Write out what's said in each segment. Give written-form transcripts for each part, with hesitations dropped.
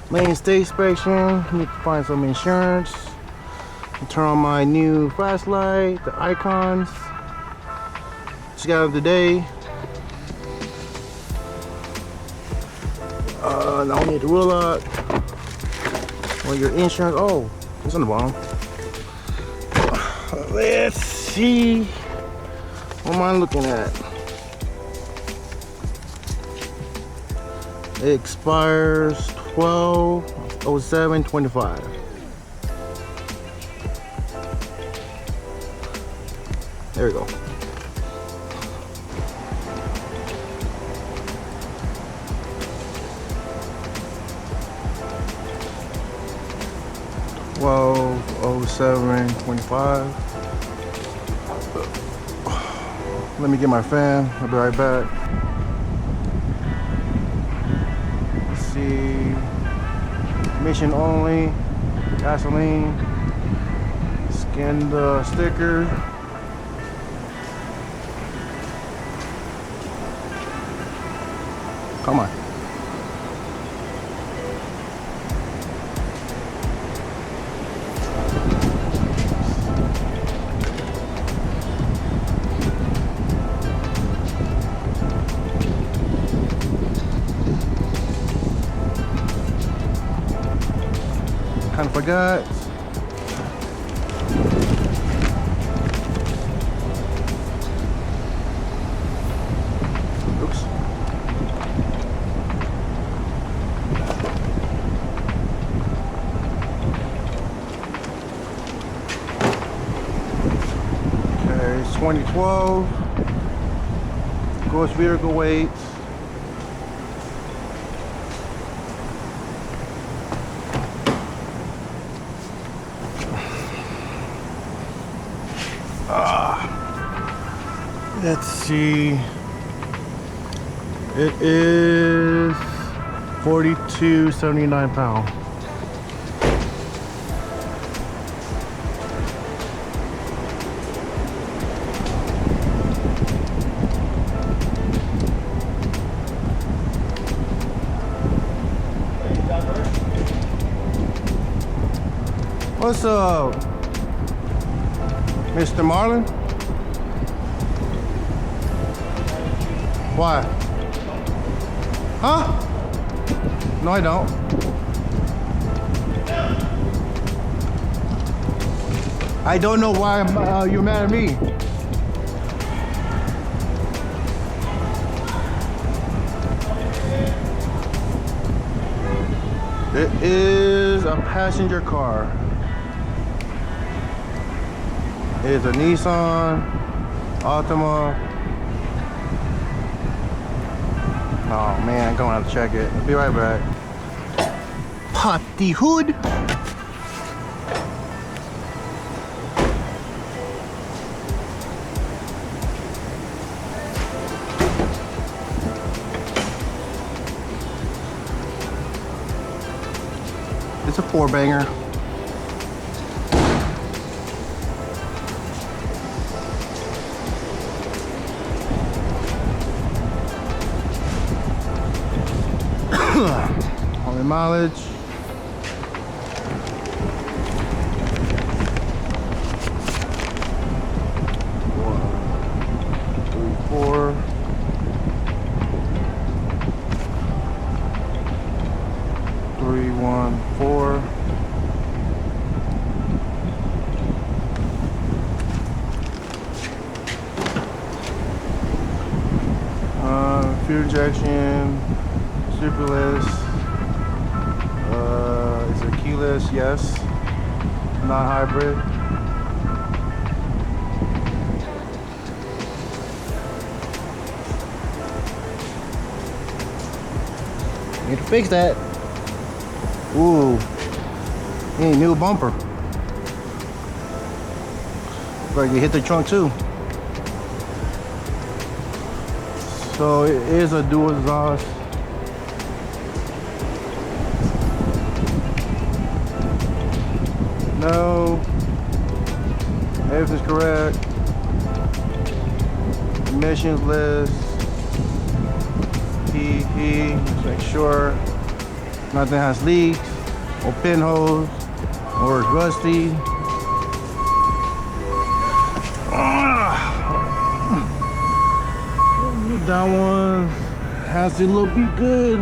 Main stage inspection. Need to find some insurance. Turn on my new flashlight, the icons. Just got them today. Now we need the wheel lock. Or your insurance. Oh, it's on the bottom. Let's see. What am I looking at? It expires 12/07/25. There we go. Well, 07/25. Let me get my fan. I'll be right back. Let's see. Emission only. Gasoline. Scan the sticker. Come on. Kind of forgot. Oops. Okay, it's 2012. Gross vehicle weight. Let's see. It is 42.79 pounds. What's up, Mr. Marlin? Why? Huh? No, I don't. I don't know why you're mad at me. It is a passenger car. It is a Nissan Altima. Oh man, I'm gonna have to check it. I'll be right back. Pop the hood. It's a 4-banger. On the mileage. Fuel injection, superless, is it keyless? Yes. Non-hybrid. Need to fix that. Ooh, need a new bumper. Better get hit the trunk too. So it is a dual exhaust. No, everything's correct. Emissions list. Let's make sure. Nothing has leaks or pinholes or it's rusty. That one has to look good.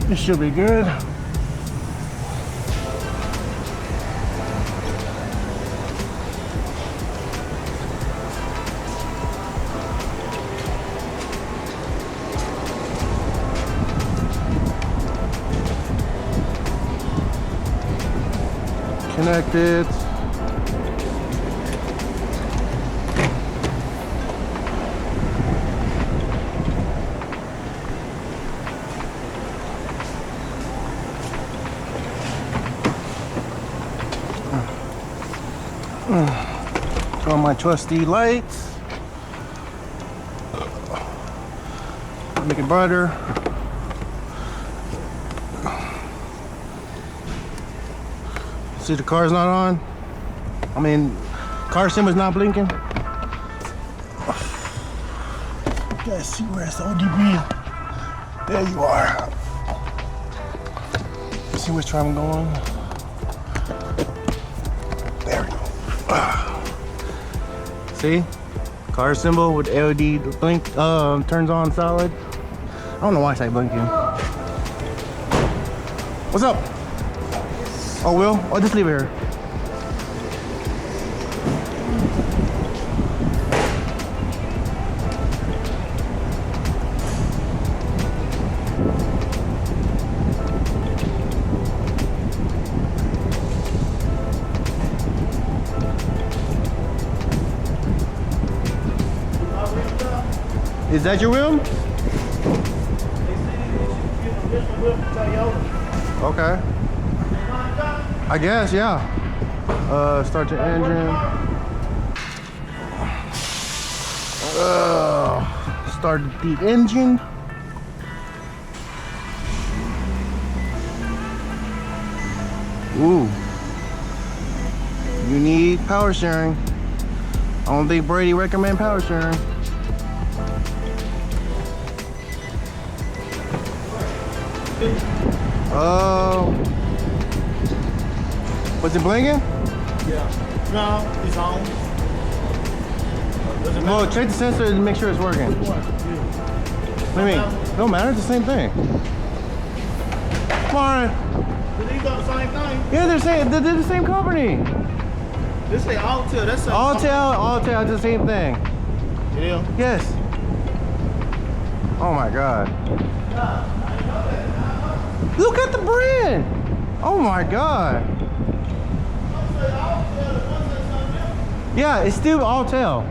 It should be good. Connected. Turn on my trusty lights. Make it brighter. See, the car's not on. I mean, car symbol's not blinking. You guys see where it's ODB? There you are. See which way I'm going? There we go. See? Car symbol with LED blink turns on solid. I don't know why I say blinking. What's up? Oh, Will? Oh, just leave it here. Is that your wheel? Okay. I guess, yeah. Start the engine. Start the engine. Ooh. You need power steering. I don't think Brady recommend power steering. Was it blinking? Yeah. No, it's on. Well, check the sensor to make sure it's working. What do you mean? Don't matter, it's the same thing. Come on. Did these got the same thing? Yeah, they're the same company. This say Altia, that's a Altia, it's the same thing. It is? Yes. Oh my God. Look at the brand. Oh my God. Yeah, it's still Altel.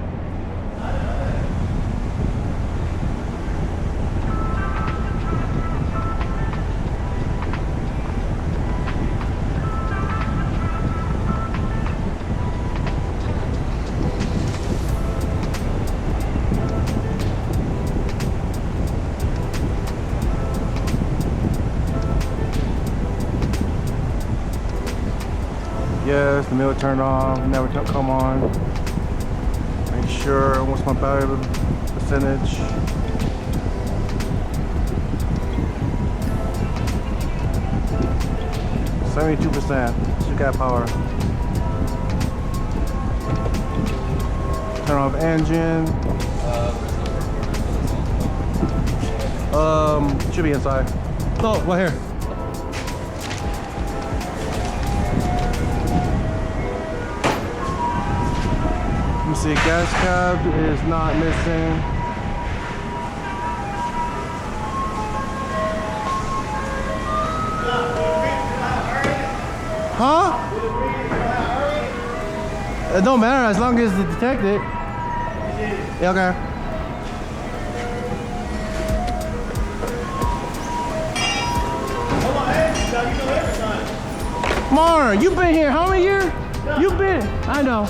Yes, the mirror turned off, never come on. Make sure, what's my battery percentage? %. You got power. Turn off engine. Should be inside. Oh, right here. Let me see, gas cab is not missing. Huh? It don't matter as long as it's detected. Yeah, okay. Mar, you've been here how many years? You've been, I know.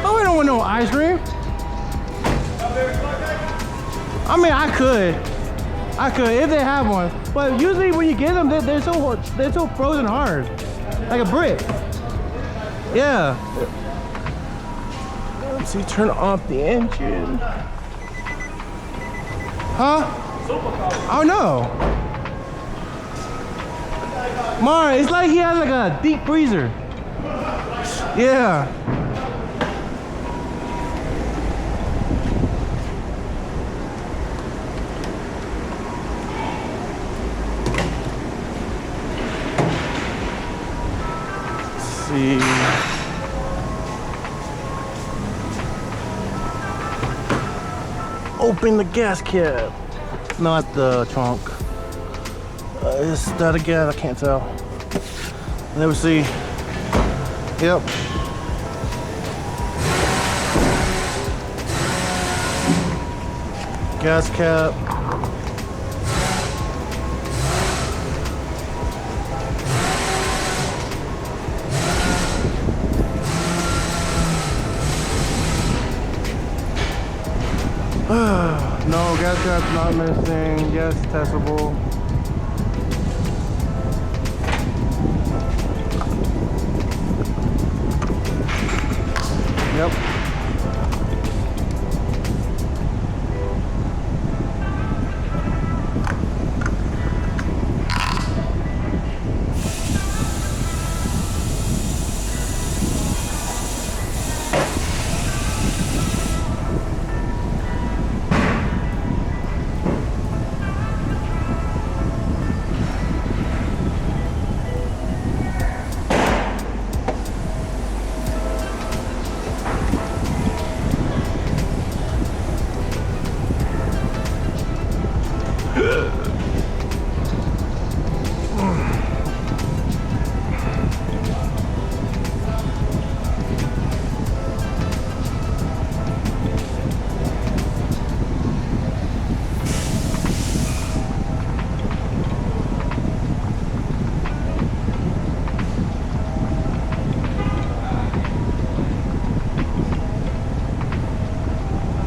Oh, we don't want no ice cream. I mean, I could. I could if they have one, but usually when you get them, they're so frozen hard, like a brick. Yeah. Let's see, turn off the engine. Huh? Oh no. Mar, it's like he has like a deep freezer. Yeah. See. Open the gas cap. Not the trunk. Is that a gas? I can't tell. Let me see. Yep. Gas cap. No, gas cap's not missing. Yes, testable. Yep.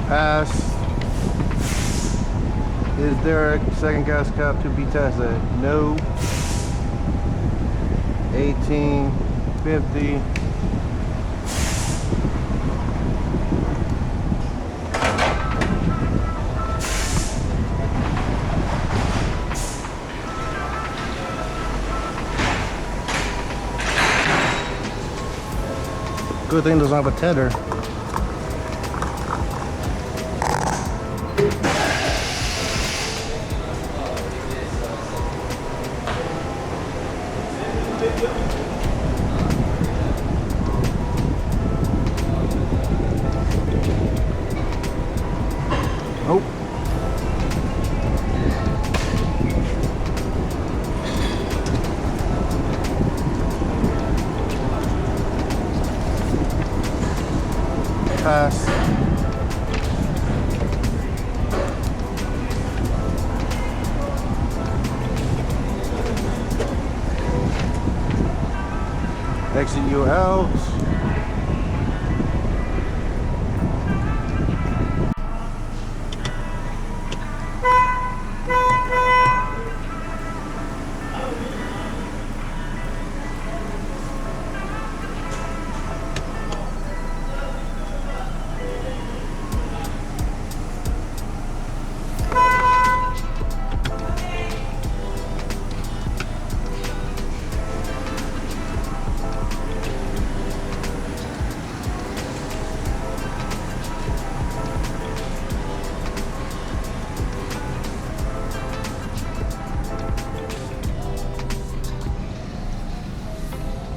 Pass. Is there a second gas cap to be tested? No. 1850. Good thing doesn't have a tether. Nope. Pass. Exit you out.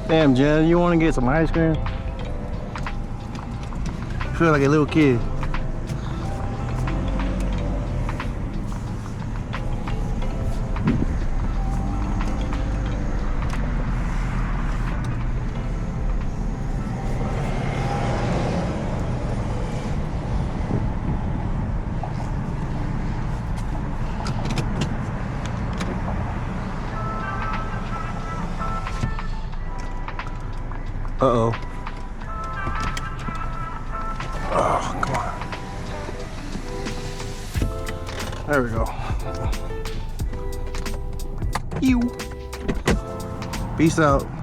Damn, Jen, you want to get some ice cream? You feel like a little kid. Uh-oh. Oh, come There we go. You. Peace out.